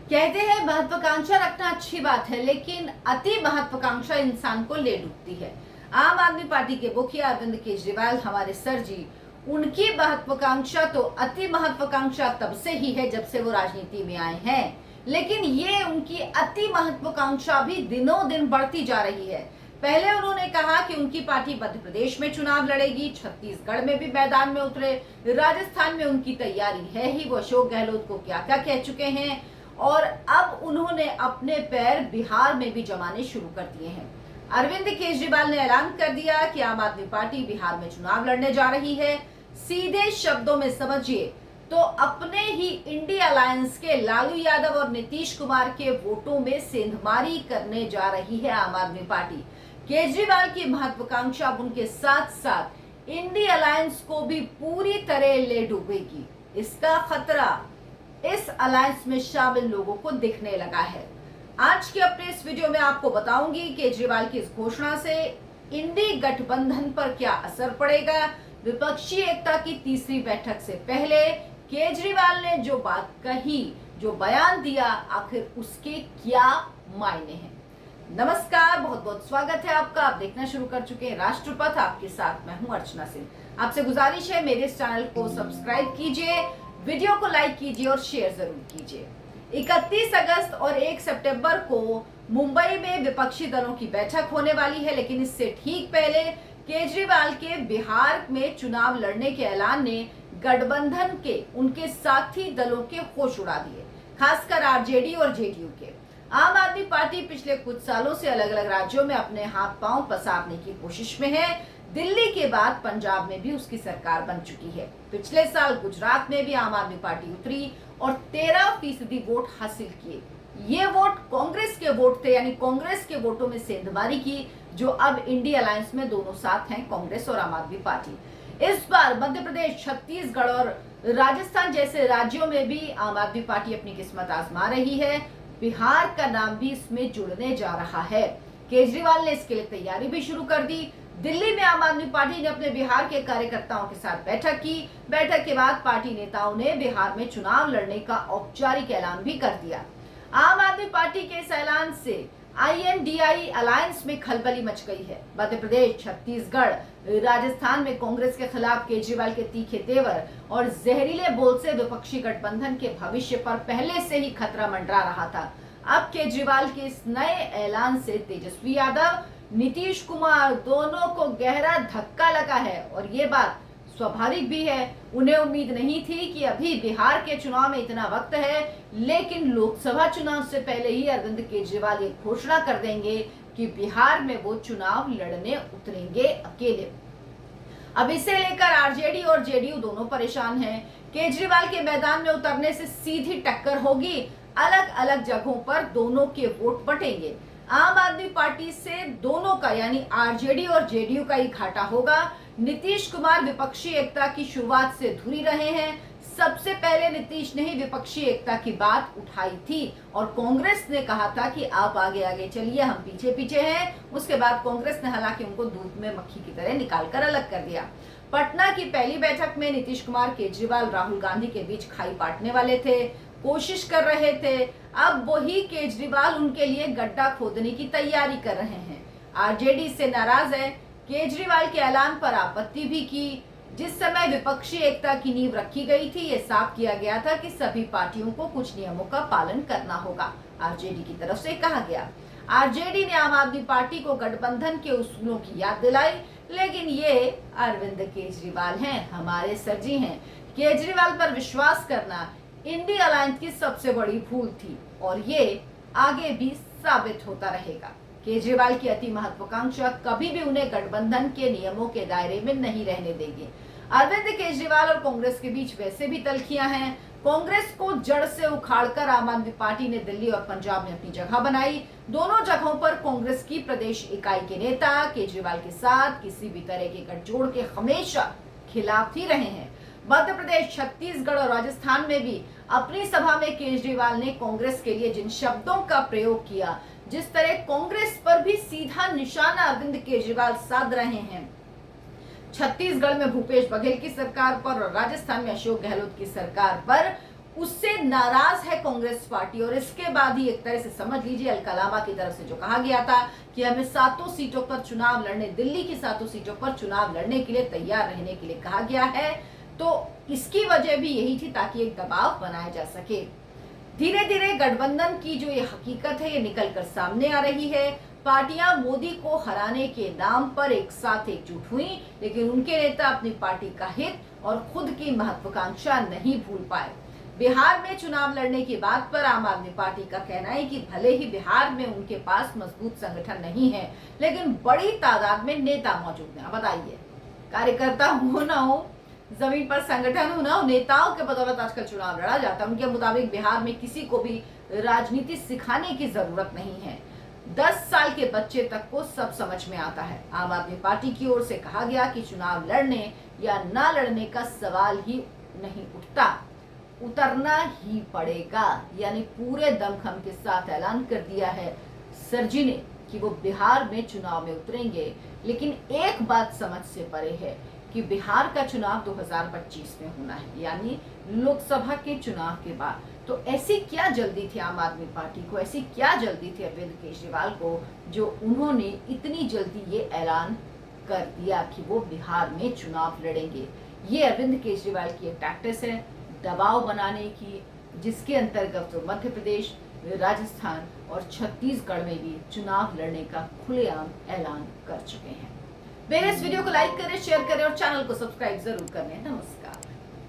कहते हैं महत्वाकांक्षा रखना अच्छी बात है, लेकिन अति महत्वाकांक्षा इंसान को ले डूबती है। आम आदमी पार्टी के मुखिया अरविंद केजरीवाल हमारे सर जी, उनकी महत्वाकांक्षा तो अति महत्वाकांक्षा तब से ही है जब से वो राजनीति में आए हैं, लेकिन ये उनकी अति महत्वाकांक्षा भी दिनों दिन बढ़ती जा रही है। पहले उन्होंने कहा कि उनकी पार्टी मध्य प्रदेश में चुनाव लड़ेगी, छत्तीसगढ़ में भी मैदान में उतरे, राजस्थान में उनकी तैयारी है ही। वो अशोक गहलोत को क्या क्या कह चुके हैं और अब उन्होंने अपने पैर बिहार में भी जमाने शुरू कर दिए हैं। अरविंद केजरीवाल ने ऐलान कर दिया कि आम आदमी पार्टी बिहार में चुनाव लड़ने जा रही है। सीधे शब्दों में समझिए तो अपने ही इंडिया अलायंस के लालू यादव और नीतीश कुमार के वोटों में सेंधमारी करने जा रही है आम आदमी पार्टी। केजरीवाल की महत्वाकांक्षा अब उनके साथ साथ इंडिया अलायंस को भी पूरी तरह ले डूबेगी। इसका खतरा इस अलायंस में शामिल लोगों को दिखने लगा है। आज के अपने इस वीडियो में आपको बताऊंगी केजरीवाल की इस घोषणा से इंडी गठबंधन पर क्या असर पड़ेगा। विपक्षी एकता की तीसरी बैठक से पहले केजरीवाल ने जो बात कही, जो बयान दिया, आखिर उसके क्या मायने हैं। नमस्कार, बहुत बहुत स्वागत है आपका। आप देखना शुरू कर चुके हैं राष्ट्रपथ। आपके साथ मैं हूं अर्चना सिंह। आपसे गुजारिश है मेरे इस चैनल को सब्सक्राइब कीजिए, वीडियो को लाइक कीजिए और शेयर जरूर कीजिए। 31 अगस्त और 1 सितंबर को मुंबई में विपक्षी दलों की बैठक होने वाली है, लेकिन इससे ठीक पहले केजरीवाल के बिहार में चुनाव लड़ने के ऐलान ने गठबंधन के उनके साथी दलों के होश उड़ा दिए, खासकर आरजेडी और जेडीयू के। आम आदमी पार्टी पिछले कुछ सालों से अलग अलग राज्यों में अपने हाथ पांव पसारने की कोशिश में है। दिल्ली के बाद पंजाब में भी उसकी सरकार बन चुकी है। पिछले साल गुजरात में भी आम आदमी पार्टी उतरी और 13% वोट हासिल किए। ये वोट कांग्रेस के वोट थे, यानी कांग्रेस के वोटों में सेंधमारी की, जो अब इंडिया अलायंस में दोनों साथ हैं, कांग्रेस और आम आदमी पार्टी। इस बार मध्य प्रदेश, छत्तीसगढ़ और राजस्थान जैसे राज्यों में भी आम आदमी पार्टी अपनी किस्मत आजमा रही है। बिहार का नाम भी इसमें जुड़ने जा रहा है। केजरीवाल ने इसके लिए तैयारी भी शुरू कर दी। दिल्ली में आम आदमी पार्टी ने अपने बिहार के कार्यकर्ताओं के साथ बैठक की। बैठक के बाद पार्टी नेताओं ने बिहार में चुनाव लड़ने का औपचारिक ऐलान भी कर दिया। आम आदमी पार्टी के इस ऐलान से INDI अलायंस में खलबली मच गई है। मध्य प्रदेश, छत्तीसगढ़, राजस्थान में कांग्रेस के खिलाफ केजरीवाल के तीखे तेवर और जहरीले बोल से विपक्षी गठबंधन के भविष्य पर पहले से ही खतरा मंडरा रहा था। अब केजरीवाल के इस नए ऐलान से तेजस्वी यादव, नीतीश कुमार दोनों को गहरा धक्का लगा है और ये बात स्वाभाविक भी है। उन्हें उम्मीद नहीं थी कि अभी बिहार के चुनाव में इतना वक्त है, लेकिन लोकसभा चुनाव से पहले ही अरविंद केजरीवाल ये घोषणा कर देंगे कि बिहार में वो चुनाव लड़ने उतरेंगे अकेले। अब इसे लेकर आरजेडी और जेडीयू दोनों परेशान हैं। केजरीवाल के मैदान में उतरने से सीधी टक्कर होगी। अलग अलग जगहों पर दोनों के वोट बटेंगे। आम आदमी पार्टी से दोनों का, यानी आरजेडी और जेडीयू का ही घाटा होगा। नीतीश कुमार विपक्षी एकता की शुरुआत से धुरी रहे हैं। सबसे पहले नीतीश ने ही विपक्षी एकता की बात उठाई थी और कांग्रेस ने कहा था कि आप आगे आगे चलिए, हम पीछे पीछे हैं। उसके बाद कांग्रेस ने हालांकि उनको दूध में मक्खी की तरह निकालकर अलग कर दिया। पटना की पहली बैठक में नीतीश कुमार, केजरीवाल, राहुल गांधी के बीच खाई पाटने वाले थे, कोशिश कर रहे थे। अब वही केजरीवाल उनके लिए गड्ढा खोदने की तैयारी कर रहे हैं। आरजेडी से नाराज है, केजरीवाल के ऐलान पर आपत्ति भी की। जिस समय विपक्षी एकता की नींव रखी गई थी, ये साफ किया गया था कि सभी पार्टियों को कुछ नियमों का पालन करना होगा, आरजेडी की तरफ से कहा गया। आरजेडी ने आम आदमी पार्टी को गठबंधन के उसूलों की याद दिलाई, लेकिन ये अरविंद केजरीवाल हैं, हमारे सर जी हैं। केजरीवाल पर विश्वास करना इंडिया अलायंस की सबसे बड़ी भूल थी और ये आगे भी साबित होता रहेगा। केजरीवाल की अति महत्वाकांक्षा कभी भी उन्हें गठबंधन के नियमों के दायरे में नहीं रहने देगी। अरविंद केजरीवाल और कांग्रेस के बीच वैसे भी तल्खियां हैं। कांग्रेस को जड़ से उखाड़कर आम आदमी पार्टी ने दिल्ली और पंजाब में अपनी जगह बनाई। दोनों जगहों पर कांग्रेस की प्रदेश इकाई के नेता केजरीवाल के साथ किसी भी तरह के गठजोड़ के हमेशा खिलाफ ही रहे हैं। मध्य प्रदेश, छत्तीसगढ़ और राजस्थान में भी अपनी सभा में केजरीवाल ने कांग्रेस के लिए जिन शब्दों का प्रयोग किया, जिस तरह कांग्रेस पर भी सीधा निशाना अरविंद केजरीवाल साध रहे हैं। छत्तीसगढ़ में भूपेश बघेल की सरकार पर और राजस्थान में अशोक गहलोत की सरकार पर उससे नाराज है कांग्रेस पार्टी। और इसके बाद ही एक तरह से समझ लीजिए अलकलामा की तरफ से जो कहा गया था कि हमें 7 सीटों पर चुनाव लड़ने, दिल्ली की 7 सीटों पर चुनाव लड़ने के लिए तैयार रहने के लिए कहा गया है, तो इसकी वजह भी यही थी ताकि एक दबाव बनाया जा सके। धीरे धीरे गठबंधन की जो ये हकीकत है ये निकल कर सामने आ रही है। पार्टियां मोदी को हराने के नाम पर एक साथ एकजुट हुई, लेकिन उनके नेता अपनी पार्टी का हित और खुद की महत्वाकांक्षा नहीं भूल पाए। बिहार में चुनाव लड़ने की बात पर आम आदमी पार्टी का कहना है कि भले ही बिहार में उनके पास मजबूत संगठन नहीं है, लेकिन बड़ी तादाद में नेता मौजूद हैं। बताइए, कार्यकर्ता हो ना हो, जमीन पर संगठन हो ना हो, नेताओं के बदौलत आजकल चुनाव लड़ा जाता है। उनके मुताबिक बिहार में किसी को भी राजनीति सिखाने की जरूरत नहीं है। 10 साल के बच्चे तक को सब समझ में आता है। आम आदमी पार्टी की ओर से कहा गया कि चुनाव लड़ने या ना लड़ने का सवाल ही नहीं उठता, उतरना ही पड़ेगा। यानी पूरे दमखम के साथ ऐलान कर दिया है सरजी ने कि वो बिहार में चुनाव में उतरेंगे। लेकिन एक बात समझ से परे है कि बिहार का चुनाव 2025 में होना है, यानी लोकसभा के चुनाव के बाद। तो ऐसी क्या जल्दी थी आम आदमी पार्टी को, ऐसी क्या जल्दी थी अरविंद केजरीवाल को, जो उन्होंने इतनी जल्दी ये ऐलान कर दिया कि वो बिहार में चुनाव लड़ेंगे। ये अरविंद केजरीवाल की एक टैक्टिस है दबाव बनाने की, जिसके अंतर्गत वो मध्य प्रदेश, राजस्थान और छत्तीसगढ़ में भी चुनाव लड़ने का खुलेआम ऐलान कर चुके हैं। मेरे इस वीडियो को लाइक करें, शेयर करें और चैनल को सब्सक्राइब जरूर करें। नमस्कार।